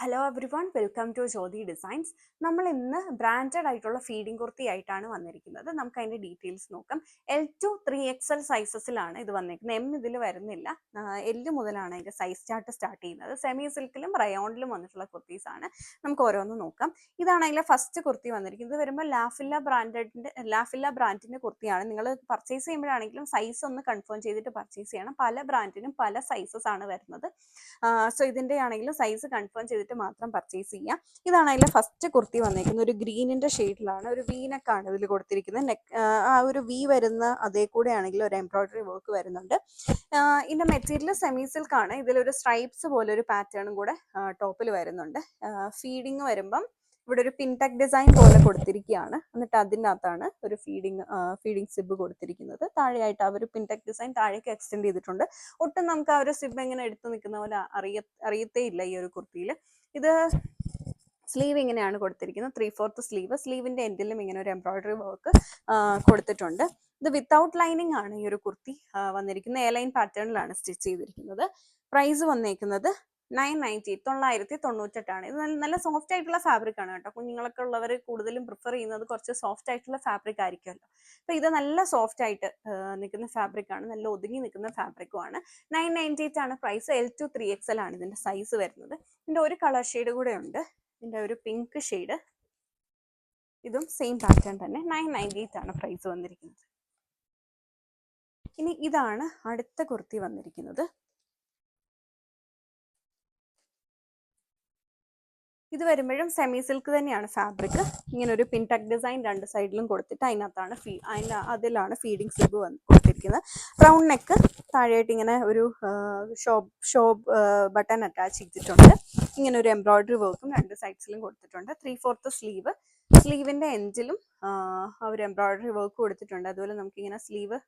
Hello everyone, welcome to Jyothi designs. നമ്മൾ ഇന്ന് branded ആയിട്ടുള്ള ഫീഡിംഗ് കുർത്തി ആയിട്ടാണ് വന്നിരിക്കുന്നത്. നമുക്ക് അതിന്റെ ഡീറ്റെയിൽസ് നോക്കാം. L2 3XL സൈസസിലാണ് ഇത് വന്നിരിക്കുന്നത്. M ഇതിൽ വരുന്നില്ല. L മുതലാണ് അതിന്റെ സൈസ് സ്റ്റാർട്ട് ചെയ്യുന്നത്. സെമി സിൽക്കിലും റയോണിലും വന്നിട്ടുള്ള കുർത്തീസ് ആണ്. നമുക്ക് ഓരോന്ന് നോക്കാം. ഇതാണ് അതിലെ ഫസ്റ്റ് കുർത്തി വന്നിരിക്കുന്നത്. ഇത് വരുമ്പോൾ ലാഫില്ല ബ്രാൻഡിന്റെ കുർത്തിയാണ്. നിങ്ങൾ പർച്ചേസ് ചെയ്യുമ്പോഴാണെങ്കിലും സൈസ് ഒന്ന് കൺഫേം ചെയ്തിട്ട് പർച്ചേസ് ചെയ്യണം. പല ബ്രാൻഡിനും പല സൈസസ് ആണ് വരുന്നത്. സോ ഇതിന്റെ ആണെങ്കിലും സൈസ് കൺഫേം ചെയ്തിട്ട് മാത്രം പർച്ചേസ് ചെയ്യാം. ഇതാണ് അതിലെ ഫസ്റ്റ് കുർത്തി വന്നിരിക്കുന്നത്. ഒരു ഗ്രീനിന്റെ ഷെയ്ഡിലാണ്, ഒരു വീനക്കാണ് ഇതിൽ കൊടുത്തിരിക്കുന്നത്. ആ ഒരു വി വരുന്ന അതേ കൂടെ ആണെങ്കിൽ ഒരു എംബ്രോയിഡറി വർക്ക് വരുന്നുണ്ട്. ഇതിന്റെ മെറ്റീരിയൽ സെമി സിൽക്ക് ആണ്. ഇതിലൊരു സ്ട്രൈപ്സ് പോലെ ഒരു പാറ്റേണും കൂടെ ടോപ്പിൽ വരുന്നുണ്ട്. ഫീഡിങ് വരുമ്പം ഇവിടെ ഒരു പിൻടെക് ഡിസൈൻ പോലെ കൊടുത്തിരിക്കുകയാണ്. എന്നിട്ട് അതിനകത്താണ് ഒരു ഫീഡിങ് സിബ് കൊടുത്തിരിക്കുന്നത്. താഴെയായിട്ട് ആ ഒരു പിൻടെക് ഡിസൈൻ താഴേക്ക് എക്സ്റ്റെൻഡ് ചെയ്തിട്ടുണ്ട്. ഒട്ടും നമുക്ക് ആ ഒരു സിബ് എങ്ങനെ എടുത്തു നിൽക്കുന്ന പോലെ അറിയത്തേ ഇല്ല ഈ ഒരു കുർത്തിയിൽ. ഇത് സ്ലീവ് ഇങ്ങനെയാണ് കൊടുത്തിരിക്കുന്നത്. 3/4 സ്ലീവ്. സ്ലീവിന്റെ എൻഡിലും ഇങ്ങനെ ഒരു എംബ്രോയിഡറി വർക്ക് കൊടുത്തിട്ടുണ്ട്. ഇത് വിത്തൗട്ട് ലൈനിങ് ആണ് ഈ ഒരു കുർത്തി വന്നിരിക്കുന്നത്. എ ലൈൻ പാറ്റേണിലാണ് സ്റ്റിച്ച് ചെയ്തിരിക്കുന്നത്. പ്രൈസ് വന്നേക്കുന്നത് 998 ഇത് നല്ല സോഫ്റ്റ് ആയിട്ടുള്ള ഫാബ്രിക് ആണ് കേട്ടോ. കുഞ്ഞുങ്ങളൊക്കെ ഉള്ളവർ കൂടുതലും പ്രിഫർ ചെയ്യുന്നത് കുറച്ച് സോഫ്റ്റ് ആയിട്ടുള്ള ഫാബ്രിക് ആയിരിക്കുമല്ലോ. അപ്പൊ ഇത് നല്ല സോഫ്റ്റ് ആയിട്ട് നിൽക്കുന്ന ഫാബ്രിക് ആണ്. നല്ല ഒതുങ്ങി നിൽക്കുന്ന ഫാബ്രിക്കും ആണ്. 998 ആണ് പ്രൈസ്. L2 3XL ആണ് ഇതിന്റെ സൈസ് വരുന്നത്. ഇതിന്റെ ഒരു കളർ ഷെയ്ഡ് കൂടെ ഉണ്ട്. ഇതിന്റെ ഒരു പിങ്ക് ഷെയ്ഡ്. ഇതും സെയിം പാറ്റേൺ തന്നെ. 998 ആണ് പ്രൈസ് വന്നിരിക്കുന്നത്. ഇനി ഇതാണ് അടുത്ത കുർത്തി വന്നിരിക്കുന്നത്. ഇത് വരുമ്പോഴും സെമി സിൽക്ക് തന്നെയാണ് ഫാബ്രിക്. ഇങ്ങനെ ഒരു പിൻടെക് ഡിസൈൻ രണ്ട് സൈഡിലും കൊടുത്തിട്ട് അതിനകത്താണ് അതിലാണ് ഫീഡിംഗ് സിബ് കൊടുത്തിരിക്കുന്നത്. റൗണ്ട് നെക്ക്, താഴെയായിട്ട് ഇങ്ങനെ ഒരു ഷോപ്പ് ബട്ടൺ അറ്റാച്ച് ചെയ്തിട്ടുണ്ട്. ഇങ്ങനെ ഒരു എംബ്രോയിഡറി വർക്കും രണ്ട് സൈഡ്സിലും കൊടുത്തിട്ടുണ്ട്. 3/4 സ്ലീവ്. സ്ലീവിന്റെ എൻഡിലും ഒരു എംബ്രോയിഡറി വർക്ക് കൊടുത്തിട്ടുണ്ട്. അതുപോലെ നമുക്കിങ്ങനെ സ്ലീവ്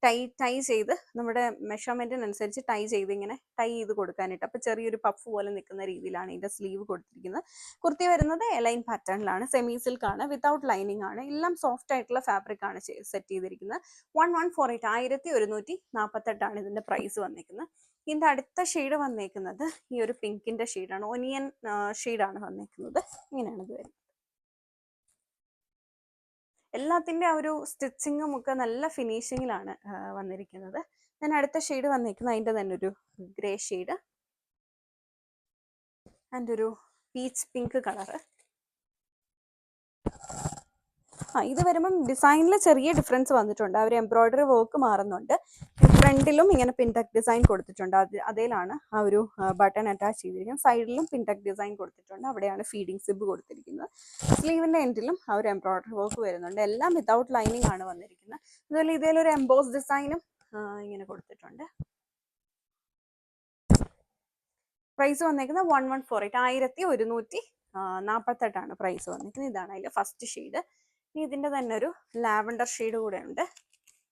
ടൈ ചെയ്ത് നമ്മുടെ മെഷർമെന്റിനനുസരിച്ച് ടൈ ചെയ്ത് കൊടുക്കാനായിട്ട്. അപ്പൊ ചെറിയൊരു പഫ് പോലെ നിൽക്കുന്ന രീതിയിലാണ് ഇതിന്റെ സ്ലീവ് കൊടുത്തിരിക്കുന്നത്. കുർത്തി വരുന്നത് എലൈൻ പാറ്റേണിലാണ്. സെമി സിൽക്ക് ആണ്. വിത്തൗട്ട് ലൈനിങ് ആണ്. എല്ലാം സോഫ്റ്റ് ആയിട്ടുള്ള ഫാബ്രിക് ആണ് സെറ്റ് ചെയ്തിരിക്കുന്നത്. 1148 1148 ആണ് ഇതിന്റെ പ്രൈസ് വന്നിരിക്കുന്നത്. ഇതിന്റെ അടുത്ത ഷെയ്ഡ് വന്നേക്കുന്നത് ഈ ഒരു പിങ്കിന്റെ ഷെയ്ഡാണ്. ഒനിയൻ ഷെയ്ഡാണ് വന്നേക്കുന്നത്. ഇങ്ങനെയാണ് ഇത് വരുന്നത്. എല്ലാത്തിൻ്റെ ആ ഒരു സ്റ്റിച്ചിങ്ങും ഒക്കെ നല്ല ഫിനിഷിങ്ങിലാണ് വന്നിരിക്കുന്നത്. ഞാൻ അടുത്ത ഷെയ്ഡ് വന്നിരിക്കുന്നത് അതിൻ്റെ തന്നെ ഒരു ഗ്രേ ഷെയ്ഡ് ആൻഡ് ഒരു പീച്ച് പിങ്ക് കളറ്. ഇത് വരുമ്പം ഡിസൈനിൽ ചെറിയ ഡിഫറൻസ് വന്നിട്ടുണ്ട്. ആ ഒരു എംബ്രോയിഡറി വർക്ക് മാറുന്നുണ്ട്. ഫ്രണ്ടിലും ഇങ്ങനെ പിൻടെക് ഡിസൈൻ കൊടുത്തിട്ടുണ്ട്. അതിലാണ് ആ ഒരു ബട്ടൺ അറ്റാച്ച് ചെയ്തിരിക്കുന്നത്. സൈഡിലും പിൻടെക് ഡിസൈൻ കൊടുത്തിട്ടുണ്ട്. അവിടെയാണ് ഫീഡിംഗ് സിബ് കൊടുത്തിരിക്കുന്നത്. സ്ലീവിന്റെ എൻഡിലും ആ ഒരു എംബ്രോയിഡറി വർക്ക് വരുന്നുണ്ട്. എല്ലാം വിത്തൗട്ട് ലൈനിങ് ആണ് വന്നിരിക്കുന്നത്. അതുപോലെ ഇതിലൊരു എംബോസ് ഡിസൈനും ഇങ്ങനെ കൊടുത്തിട്ടുണ്ട്. പ്രൈസ് വന്നേക്കുന്നത് 1148 1148 പ്രൈസ് വന്നിരിക്കുന്നത്. ഇതാണ് അതിന്റെ ഫസ്റ്റ് ഷെയ്ഡ്. ഇനി ഇതിന്റെ തന്നെ ഒരു ലാവൻഡർ ഷെയ്ഡ് കൂടെ ഉണ്ട്.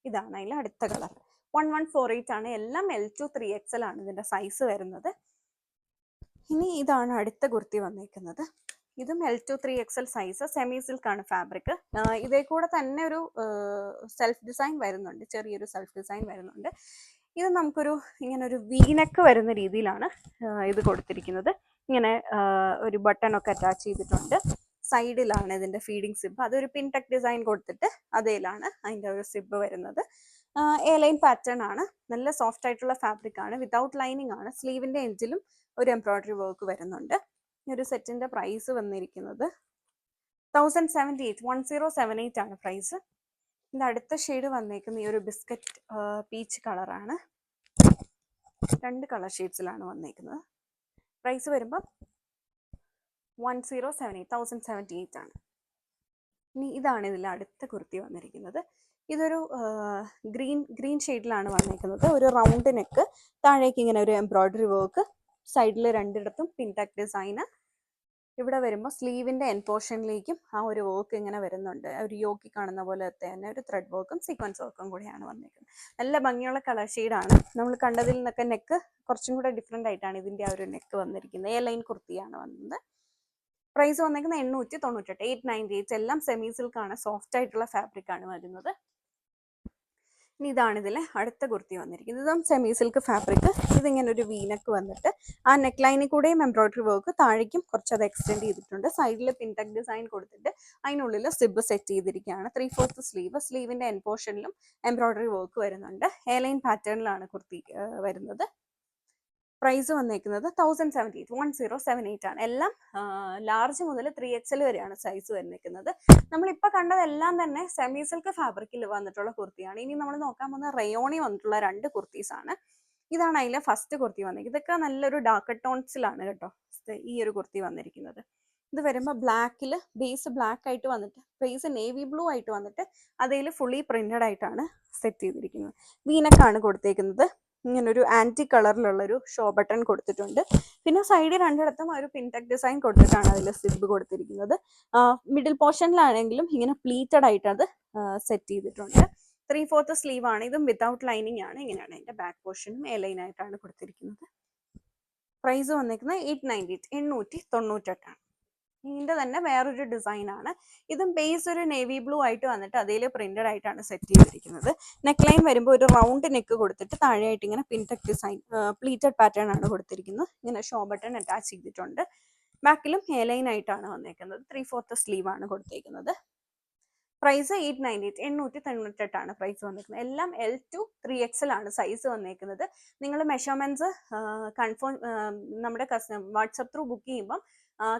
ഇതാണ് അതിൽ അടുത്ത കളർ. 1148 ആണ്. എല്ലാം L2 3XL ആണ് ഇതിന്റെ സൈസ് വരുന്നത്. ഇനി ഇതാണ് അടുത്ത കുർത്തി വന്നിരിക്കുന്നത്. ഇതും L2 3XL size. Semi silk ആണ് ഫാബ്രിക്. ഇതേ കൂടെ തന്നെ ഒരു സെൽഫ് ഡിസൈൻ വരുന്നുണ്ട്. ചെറിയൊരു സെൽഫ് ഡിസൈൻ വരുന്നുണ്ട്. ഇത് നമുക്കൊരു ഇങ്ങനെ ഒരു വീനക്ക് വരുന്ന രീതിയിലാണ് ഇത് കൊടുത്തിരിക്കുന്നത്. ഇങ്ങനെ ഒരു ബട്ടൺ ഒക്കെ അറ്റാച്ച് ചെയ്തിട്ടുണ്ട്. സൈഡിലാണ് ഇതിന്റെ ഫീഡിംഗ് സിബ്. അതൊരു പിൻടെക് ഡിസൈൻ കൊടുത്തിട്ട് അതേലാണ് അതിന്റെ ഒരു സിബ് വരുന്നത്. എ ലൈൻ പാറ്റേൺ ആണ്. നല്ല സോഫ്റ്റ് ആയിട്ടുള്ള ഫാബ്രിക് ആണ്. വിത്തൗട്ട് ലൈനിങ് ആണ്. സ്ലീവിന്റെ എൻഡിലും ഒരു എംബ്രോയിഡറി വർക്ക് വരുന്നുണ്ട്. ഈ ഒരു സെറ്റിന്റെ പ്രൈസ് വന്നിരിക്കുന്നത് 1078 ആണ് പ്രൈസ്. ഇതിന്റെ അടുത്ത ഷെയ്ഡ് വന്നേക്കുന്ന ഈ ഒരു ബിസ്ക്കറ്റ് പീച്ച് കളറാണ്. രണ്ട് കളർ ഷെയ്ഡ്സിലാണ് വന്നേക്കുന്നത്. പ്രൈസ് വരുമ്പോൾ 1078 ആണ്. ഇനി ഇതാണ് ഇതിൽ അടുത്ത കുർത്തി വന്നിരിക്കുന്നത്. ഇതൊരു ഗ്രീൻ ഷെയ്ഡിലാണ് വന്നിരിക്കുന്നത്. ഒരു റൗണ്ട് നെക്ക്, താഴേക്ക് ഇങ്ങനെ ഒരു എംബ്രോയിഡറി വർക്ക്, സൈഡിൽ രണ്ടിടത്തും പിൻടെക് ഡിസൈന്. ഇവിടെ വരുമ്പോൾ സ്ലീവിന്റെ എൻ പോർഷനിലേക്കും ആ ഒരു വർക്ക് ഇങ്ങനെ വരുന്നുണ്ട്. ഒരു യോക്കി കാണുന്ന പോലെ തന്നെ ഒരു ത്രെഡ് വർക്കും സീക്വൻസ് വർക്കും കൂടിയാണ് വന്നിരിക്കുന്നത്. നല്ല ഭംഗിയുള്ള കളർ ഷെയ്ഡാണ്. നമ്മൾ കണ്ടതിൽ നിന്നൊക്കെ നെക്ക് കുറച്ചും കൂടെ ഡിഫറെൻ്റ് ആയിട്ടാണ് ഇതിന്റെ ആ ഒരു നെക്ക് വന്നിരിക്കുന്നത്. എ ലൈൻ കുർത്തിയാണ് വന്നത്. പ്രൈസ് വന്നിരിക്കുന്നത് 898 898. എല്ലാം സെമി സിൽക്ക് ആണ്. സോഫ്റ്റ് ആയിട്ടുള്ള ഫാബ്രിക് ആണ് വരുന്നത്. ഇനി ഇതാണ് ഇതിലെ അടുത്ത കുർത്തി വന്നിരിക്കുന്നത്. ഇതും സെമി സിൽക്ക് ഫാബ്രിക്. ഇതിങ്ങനെ ഒരു വീനക്ക് വന്നിട്ട് ആ നെക്ക് ലൈനിൽ കൂടെയും എംബ്രോയിഡറി വർക്ക്, താഴേക്കും കുറച്ചത് എക്സ്റ്റെൻഡ് ചെയ്തിട്ടുണ്ട്. സൈഡിൽ പിൻടെക് ഡിസൈൻ കൊടുത്തിട്ട് അതിനുള്ളിൽ സിബ് സെറ്റ് ചെയ്തിരിക്കുകയാണ്. 3/4 സ്ലീവ്. സ്ലീവിന്റെ എൻ പോർഷനിലും എംബ്രോയിഡറി വർക്ക് വരുന്നുണ്ട്. എയർലൈൻ പാറ്റേണിലാണ് കുർത്തി വരുന്നത്. പ്രൈസ് വന്നേക്കുന്നത് 1078 ആണ്. എല്ലാം ലാർജ് മുതൽ 3XL വരെയാണ് സൈസ് വന്നേക്കുന്നത്. നമ്മളിപ്പോൾ കണ്ടതെല്ലാം തന്നെ സെമി സിൽക്ക് ഫാബ്രിക്കിൽ വന്നിട്ടുള്ള കുർത്തിയാണ്. ഇനി നമ്മൾ നോക്കാൻ പോകുന്ന റയോണി വന്നിട്ടുള്ള 2 കുർത്തീസ് ആണ്. ഇതാണ് അതിലെ ഫസ്റ്റ് കുർത്തി വന്നിരിക്കുന്നത്. ഇതൊക്കെ നല്ലൊരു ഡാർക്ക് ടോൺസിലാണ് കേട്ടോ ഈ ഒരു കുർത്തി വന്നിരിക്കുന്നത്. ഇത് വരുമ്പോൾ ബ്ലാക്കിൽ ബേസ് ബ്ലാക്ക് ആയിട്ട് വന്നിട്ട് ബേസ് നേവി ബ്ലൂ ആയിട്ട് വന്നിട്ട് അതിൽ ഫുള്ളി പ്രിന്റഡ് ആയിട്ടാണ് സെറ്റ് ചെയ്തിരിക്കുന്നത്. വീനക്കാണ് കൊടുത്തേക്കുന്നത്. ഇങ്ങനൊരു ആന്റി കളറിലുള്ളൊരു ഷോ ബട്ടൺ കൊടുത്തിട്ടുണ്ട്. പിന്നെ സൈഡിൽ രണ്ടിടത്തും ഒരു പിൻടെക് ഡിസൈൻ കൊടുത്തിട്ടാണ് അതിൽ സിബ് കൊടുത്തിരിക്കുന്നത്. മിഡിൽ പോർഷനിലാണെങ്കിലും ഇങ്ങനെ പ്ലീറ്റഡ് ആയിട്ട് അത് സെറ്റ് ചെയ്തിട്ടുണ്ട്. 3/4 സ്ലീവ് ആണ്. ഇതും വിത്തൗട്ട് ലൈനിങ് ആണ്. ഇങ്ങനെയാണ് അതിന്റെ ബാക്ക് പോർഷനും എ ലൈൻ ആയിട്ടാണ് കൊടുത്തിരിക്കുന്നത്. പ്രൈസ് വന്നിരിക്കുന്നത് 898 ആണ്. ഇതിന്റെ തന്നെ വേറൊരു ഡിസൈൻ ആണ്. ഇതും ബേസ് ഒരു നേവി ബ്ലൂ ആയിട്ട് വന്നിട്ട് അതിൽ പ്രിന്റഡ് ആയിട്ടാണ് സെറ്റ് ചെയ്തിരിക്കുന്നത്. നെക്ക് ലൈൻ വരുമ്പോൾ ഒരു റൗണ്ട് നെക്ക് കൊടുത്തിട്ട് താഴെയായിട്ട് ഇങ്ങനെ പിൻടെക് ഡിസൈൻ പ്ലീറ്റഡ് പാറ്റേൺ ആണ് കൊടുത്തിരിക്കുന്നത്. ഇങ്ങനെ ഷോ ബട്ടൺ അറ്റാച്ച് ചെയ്തിട്ടുണ്ട്. ബാക്കിലും എ ലൈൻ ആയിട്ടാണ് വന്നേക്കുന്നത്. 3/4 സ്ലീവ് ആണ് കൊടുത്തേക്കുന്നത്. പ്രൈസ് 898 ആണ് പ്രൈസ് വന്നിരിക്കുന്നത്. എല്ലാം L2 3XL ആണ് സൈസ് വന്നേക്കുന്നത്. നിങ്ങൾ മെഷർമെന്റ്സ് കൺഫേം നമ്മുടെ വാട്സപ്പ് ത്രൂ ബുക്ക് ചെയ്യുമ്പം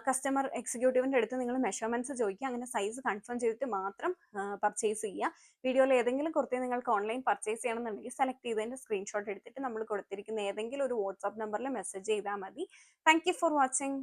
കസ്റ്റമർ എക്സിക്യൂട്ടീവിന്റെ അടുത്ത് നിങ്ങൾ മെഷർമെന്റ്സ് ചോദിക്കുക. അങ്ങനെ സൈസ് കൺഫേം ചെയ്തിട്ട് മാത്രം പർച്ചേസ് ചെയ്യുക. വീഡിയോയിൽ ഏതെങ്കിലും കുർത്തി നിങ്ങൾക്ക് ഓൺലൈൻ പർച്ചേസ് ചെയ്യണമെന്നുണ്ടെങ്കിൽ സെലക്ട് ചെയ്തതിന്റെ സ്ക്രീൻഷോട്ട് എടുത്തിട്ട് നമ്മൾ കൊടുത്തിരിക്കുന്ന ഏതെങ്കിലും ഒരു വാട്സ്ആപ്പ് നമ്പറിൽ മെസ്സേജ് ചെയ്താൽ മതി. Thank you for watching.